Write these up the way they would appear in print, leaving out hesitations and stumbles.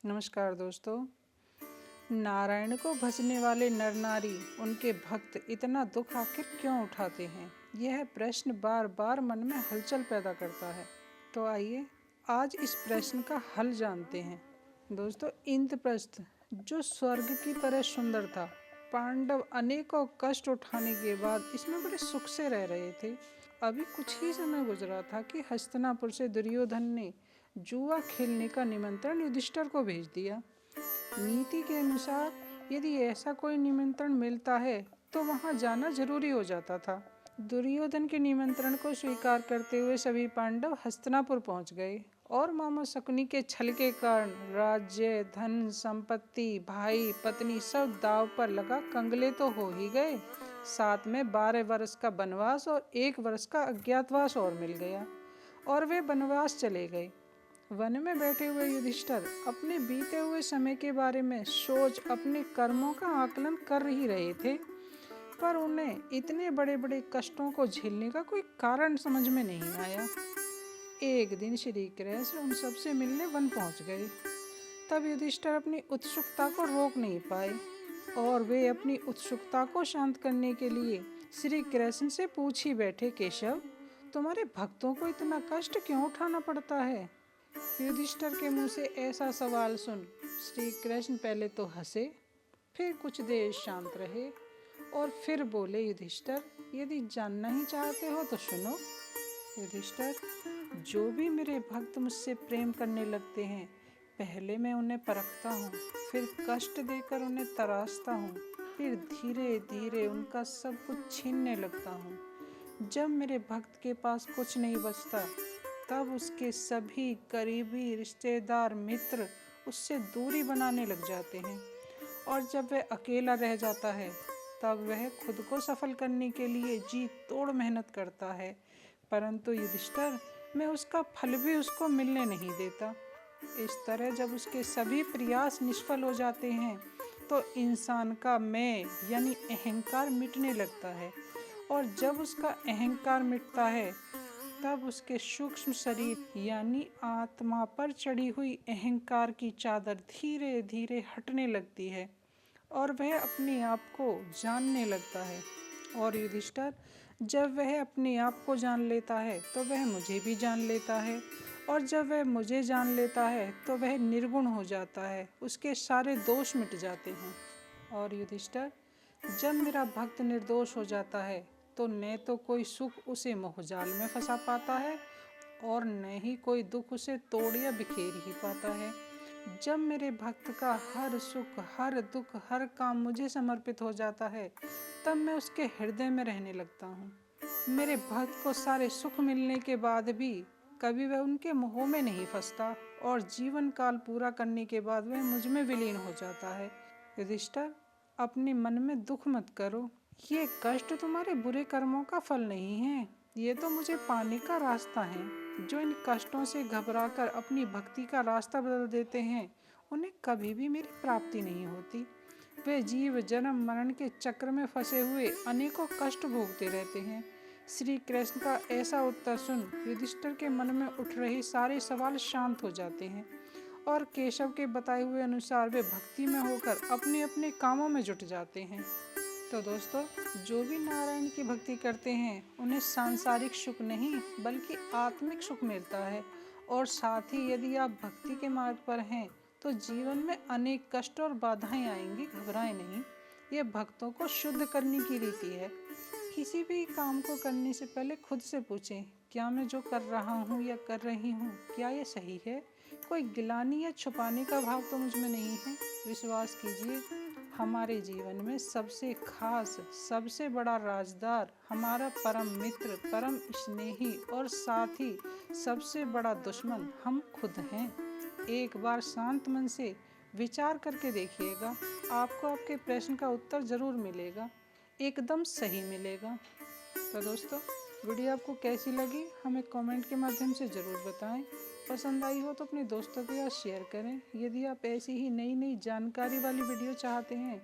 नमस्कार दोस्तों। नारायण को भजने वाले नर नारी, उनके भक्त इतना दुख आखिर क्यों उठाते हैं? यह प्रश्न बार बार मन में हलचल पैदा करता है। तो आइए आज इस प्रश्न का हल जानते हैं। दोस्तों, इंद्रप्रस्थ जो स्वर्ग की तरह सुंदर था, पांडव अनेकों कष्ट उठाने के बाद इसमें बड़े सुख से रह रहे थे। अभी कुछ ही समय गुजरा था कि हस्तिनापुर से दुर्योधन ने जुआ खेलने का निमंत्रण युधिष्ठिर को भेज दिया। नीति के अनुसार यदि ऐसा कोई निमंत्रण मिलता है तो वहां जाना जरूरी हो जाता था। दुर्योधन के निमंत्रण को स्वीकार करते हुए सभी पांडव हस्तिनापुर पहुंच गए और मामा शकुनी के छल के कारण राज्य, धन, संपत्ति, भाई, पत्नी सब दाव पर लगा कंगले तो हो ही गए, साथ में 12 वर्ष का वनवास और 1 वर्ष का अज्ञातवास और मिल गया और वे वनवास चले गए। वन में बैठे हुए युधिष्ठिर अपने बीते हुए समय के बारे में सोच अपने कर्मों का आकलन कर ही रहे थे, पर उन्हें इतने बड़े बड़े कष्टों को झेलने का कोई कारण समझ में नहीं आया। एक दिन श्री कृष्ण उन सबसे मिलने वन पहुंच गए। तब युधिष्ठिर अपनी उत्सुकता को रोक नहीं पाए और वे अपनी उत्सुकता को शांत करने के लिए श्री कृष्ण से पूछ ही बैठे, केशव, तुम्हारे भक्तों को इतना कष्ट क्यों उठाना पड़ता है? युधिष्ठिर के मुंह से ऐसा सवाल सुन श्री कृष्ण पहले तो हंसे, फिर कुछ देर शांत रहे और फिर बोले, युधिष्ठिर, यदि जानना ही चाहते हो तो सुनो। युधिष्ठिर, जो भी मेरे भक्त मुझसे प्रेम करने लगते हैं, पहले मैं उन्हें परखता हूँ, फिर कष्ट देकर उन्हें तराशता हूँ, फिर धीरे धीरे उनका सब कुछ छीनने लगता हूँ। जब मेरे भक्त के पास कुछ नहीं बचता, तब उसके सभी करीबी रिश्तेदार, मित्र उससे दूरी बनाने लग जाते हैं और जब वह अकेला रह जाता है, तब वह खुद को सफल करने के लिए जी तोड़ मेहनत करता है, परंतु युधिष्ठिर, मैं उसका फल भी उसको मिलने नहीं देता। इस तरह जब उसके सभी प्रयास निष्फल हो जाते हैं, तो इंसान का मैं यानी अहंकार मिटने लगता है और जब उसका अहंकार मिटता है, तब उसके सूक्ष्म शरीर यानी आत्मा पर चढ़ी हुई अहंकार की चादर धीरे धीरे हटने लगती है और वह अपने आप को जानने लगता है। और युधिष्ठिर, जब वह अपने आप को जान लेता है तो वह मुझे भी जान लेता है और जब वह मुझे जान लेता है तो वह निर्गुण हो जाता है, उसके सारे दोष मिट जाते हैं। और युधिष्ठिर, जब मेरा भक्त निर्दोष हो जाता है तो न तो कोई सुख उसे मोहजाल में फंसा पाता है और न ही कोई दुख उसे तोड़ या बिखेर ही पाता है। जब मेरे भक्त का हर सुख, हर दुख, हर काम मुझे समर्पित हो जाता है, तब मैं उसके हृदय में रहने लगता हूँ। मेरे भक्त को सारे सुख मिलने के बाद भी कभी वह उनके मोह में नहीं फंसता और जीवन काल पूरा करने के बाद वह मुझ में विलीन हो जाता है। युधिष्ठिर, अपने मन में दुख मत करो, ये कष्ट तुम्हारे बुरे कर्मों का फल नहीं है, ये तो मुझे पाने का रास्ता है। जो इन कष्टों से घबराकर अपनी भक्ति का रास्ता बदल देते हैं, उन्हें कभी भी मेरी प्राप्ति नहीं होती। वे जीव जन्म मरण के चक्र में फंसे हुए अनेकों कष्ट भोगते रहते हैं। श्री कृष्ण का ऐसा उत्तर सुन युधिष्ठिर के मन में उठ रहे सारे सवाल शांत हो जाते हैं और केशव के बताए हुए अनुसार वे भक्ति में होकर अपने अपने कामों में जुट जाते हैं। तो दोस्तों, जो भी नारायण की भक्ति करते हैं, उन्हें सांसारिक सुख नहीं बल्कि आत्मिक सुख मिलता है और साथ ही यदि आप भक्ति के मार्ग पर हैं तो जीवन में अनेक कष्ट और बाधाएं आएंगी, घबराएं नहीं। ये भक्तों को शुद्ध करने की रीति है। किसी भी काम को करने से पहले खुद से पूछें, क्या मैं जो कर रहा हूँ या कर रही हूँ, क्या ये सही है? कोई गिलानी या छुपाने का भाव तो मुझ में नहीं है। विश्वास कीजिए, हमारे जीवन में सबसे खास, सबसे बड़ा राजदार, हमारा परम मित्र, परम स्नेही और साथ ही सबसे बड़ा दुश्मन हम खुद हैं। एक बार शांत मन से विचार करके देखिएगा, आपको आपके प्रश्न का उत्तर जरूर मिलेगा, एकदम सही मिलेगा। तो दोस्तों, वीडियो आपको कैसी लगी हमें कमेंट के माध्यम से ज़रूर बताएं। पसंद आई हो तो अपने दोस्तों के साथ शेयर करें। यदि आप ऐसी ही नई नई जानकारी वाली वीडियो चाहते हैं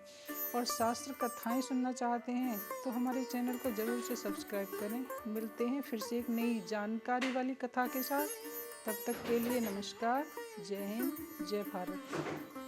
और शास्त्र कथाएं सुनना चाहते हैं तो हमारे चैनल को ज़रूर से सब्सक्राइब करें। मिलते हैं फिर से एक नई जानकारी वाली कथा के साथ। तब तक के लिए नमस्कार, जय हिंद, जय भारत।